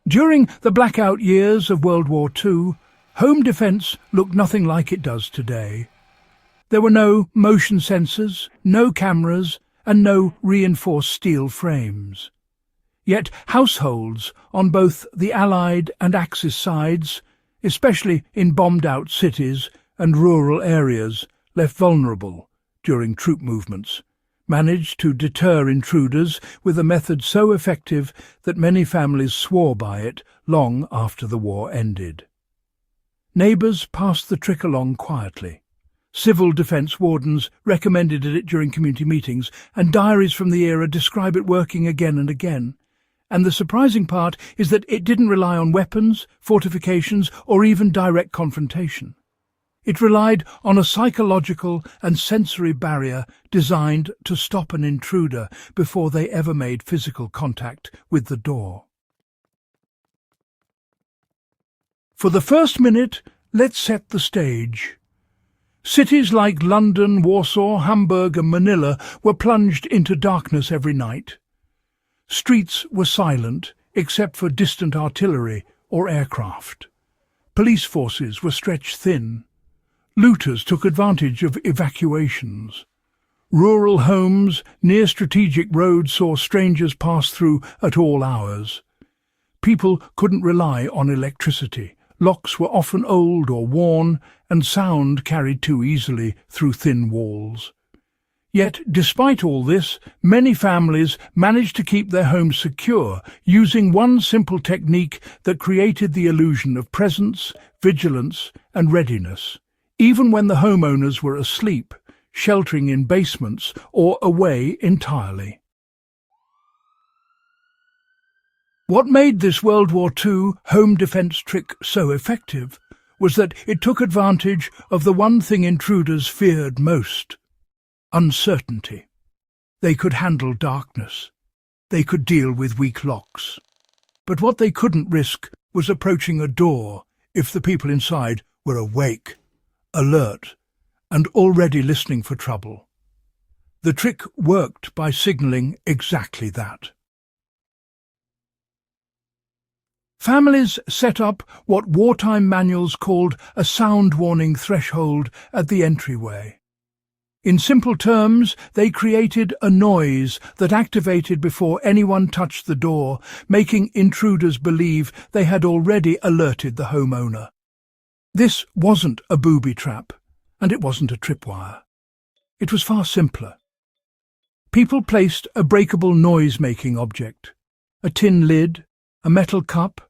During the blackout years of World War II, home defence looked nothing like it does today. There were no motion sensors, no cameras, and no reinforced steel frames. Yet households on both the Allied and Axis sides, especially in bombed-out cities and rural areas left vulnerable during troop movements, managed to deter intruders with a method so effective that many families swore by it long after the war ended. Neighbours passed the trick along quietly. Civil defence wardens recommended it during community meetings, and diaries from the era describe it working again and again. And the surprising part is that it didn't rely on weapons, fortifications, or even direct confrontation. It relied on a psychological and sensory barrier designed to stop an intruder before they ever made physical contact with the door. For the first minute, let's set the stage. Cities like London, Warsaw, Hamburg and Manila were plunged into darkness every night. Streets were silent except for distant artillery or aircraft. Police forces were stretched thin. Looters took advantage of evacuations. Rural homes near strategic roads saw strangers pass through at all hours. People couldn't rely on electricity. Locks were often old or worn, and sound carried too easily through thin walls. Yet, despite all this, many families managed to keep their homes secure using one simple technique that created the illusion of presence, vigilance, and readiness, even when the homeowners were asleep, sheltering in basements, or away entirely. What made this World War II home defence trick so effective was that it took advantage of the one thing intruders feared most: uncertainty. They could handle darkness. They could deal with weak locks. But what they couldn't risk was approaching a door if the people inside were awake, alert, and already listening for trouble. The trick worked by signalling exactly that. Families set up what wartime manuals called a sound warning threshold at the entryway. In simple terms, they created a noise that activated before anyone touched the door, making intruders believe they had already alerted the homeowner. This wasn't a booby trap, and it wasn't a tripwire. It was far simpler. People placed a breakable noise-making object, a tin lid, a metal cup,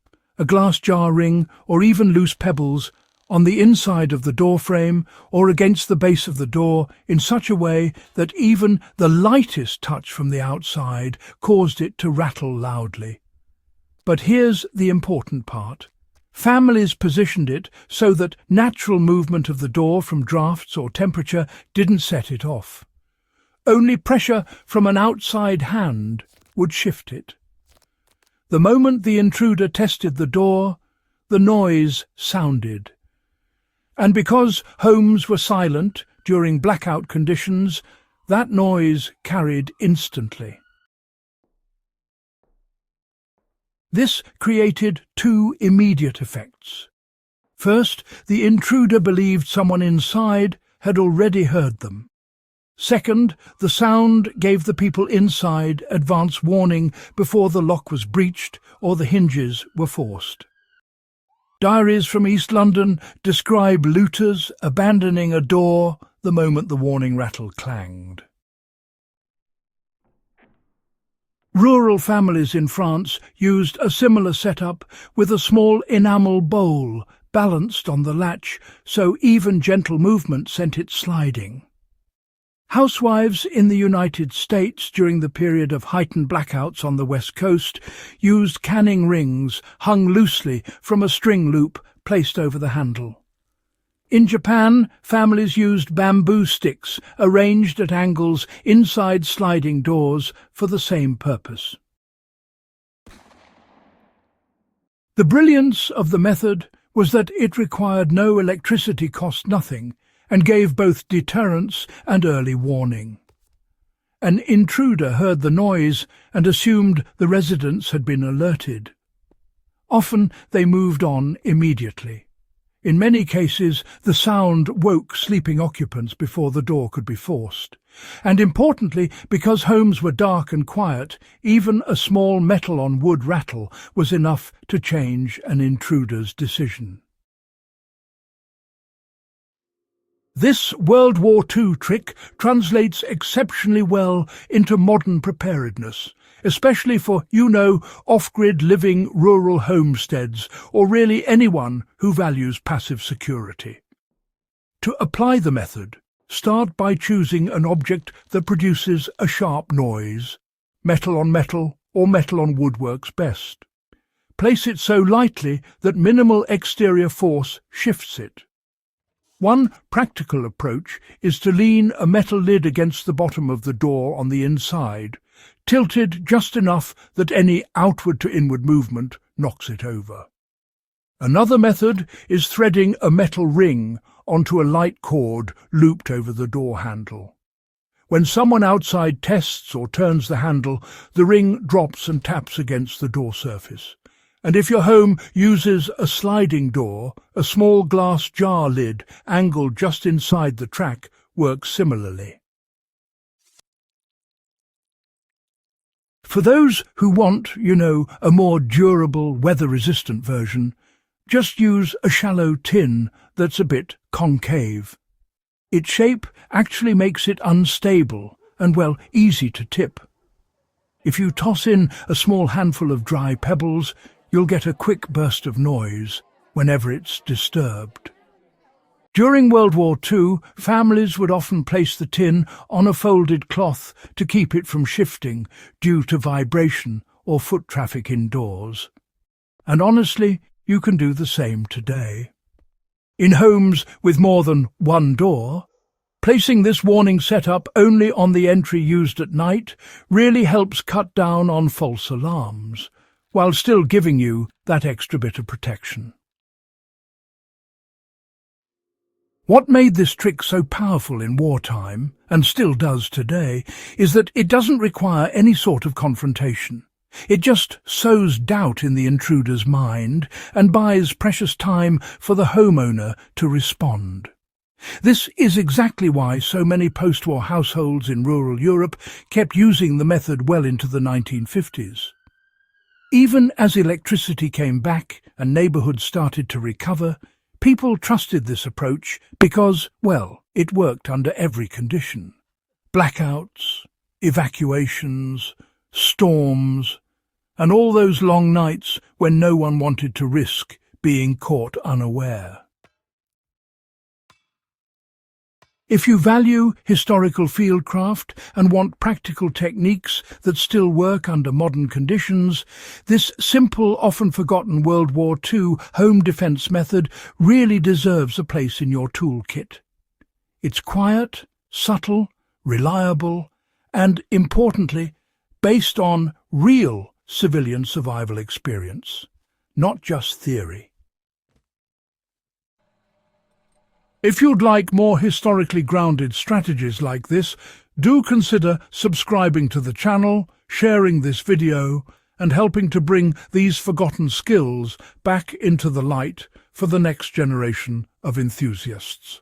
a glass jar ring, or even loose pebbles, on the inside of the doorframe or against the base of the door in such a way that even the lightest touch from the outside caused it to rattle loudly. But here's the important part. Families positioned it so that natural movement of the door from drafts or temperature didn't set it off. Only pressure from an outside hand would shift it. The moment the intruder tested the door, the noise sounded. And because homes were silent during blackout conditions, that noise carried instantly. This created two immediate effects. First, the intruder believed someone inside had already heard them. Second, the sound gave the people inside advance warning before the lock was breached or the hinges were forced. Diaries from East London describe looters abandoning a door the moment the warning rattle clanged. Rural families in France used a similar setup with a small enamel bowl balanced on the latch so even gentle movement sent it sliding. Housewives in the United States during the period of heightened blackouts on the West Coast used canning rings hung loosely from a string loop placed over the handle. In Japan, families used bamboo sticks arranged at angles inside sliding doors for the same purpose. The brilliance of the method was that it required no electricity, cost nothing, and gave both deterrence and early warning. An intruder heard the noise and assumed the residents had been alerted. Often they moved on immediately. In many cases, the sound woke sleeping occupants before the door could be forced. And importantly, because homes were dark and quiet, even a small metal-on-wood rattle was enough to change an intruder's decision. This World War II trick translates exceptionally well into modern preparedness, especially for, off-grid living rural homesteads, or really anyone who values passive security. To apply the method, start by choosing an object that produces a sharp noise. Metal on metal or metal on wood works best. Place it so lightly that minimal exterior force shifts it. One practical approach is to lean a metal lid against the bottom of the door on the inside, tilted just enough that any outward to inward movement knocks it over. Another method is threading a metal ring onto a light cord looped over the door handle. When someone outside tests or turns the handle, the ring drops and taps against the door surface. And if your home uses a sliding door, a small glass jar lid angled just inside the track works similarly. For those who want, a more durable, weather-resistant version, just use a shallow tin that's a bit concave. Its shape actually makes it unstable and, easy to tip. If you toss in a small handful of dry pebbles, you'll get a quick burst of noise whenever it's disturbed. During World War II, families would often place the tin on a folded cloth to keep it from shifting due to vibration or foot traffic indoors. And honestly, you can do the same today. In homes with more than one door, placing this warning setup only on the entry used at night really helps cut down on false alarms, while still giving you that extra bit of protection. What made this trick so powerful in wartime, and still does today, is that it doesn't require any sort of confrontation. It just sows doubt in the intruder's mind and buys precious time for the homeowner to respond. This is exactly why so many post-war households in rural Europe kept using the method well into the 1950s. Even as electricity came back and neighbourhoods started to recover, people trusted this approach because, it worked under every condition. Blackouts, evacuations, storms, and all those long nights when no one wanted to risk being caught unaware. If you value historical fieldcraft and want practical techniques that still work under modern conditions, this simple, often forgotten World War II home defense method really deserves a place in your toolkit. It's quiet, subtle, reliable, and, importantly, based on real civilian survival experience, not just theory. If you'd like more historically grounded strategies like this, do consider subscribing to the channel, sharing this video, and helping to bring these forgotten skills back into the light for the next generation of enthusiasts.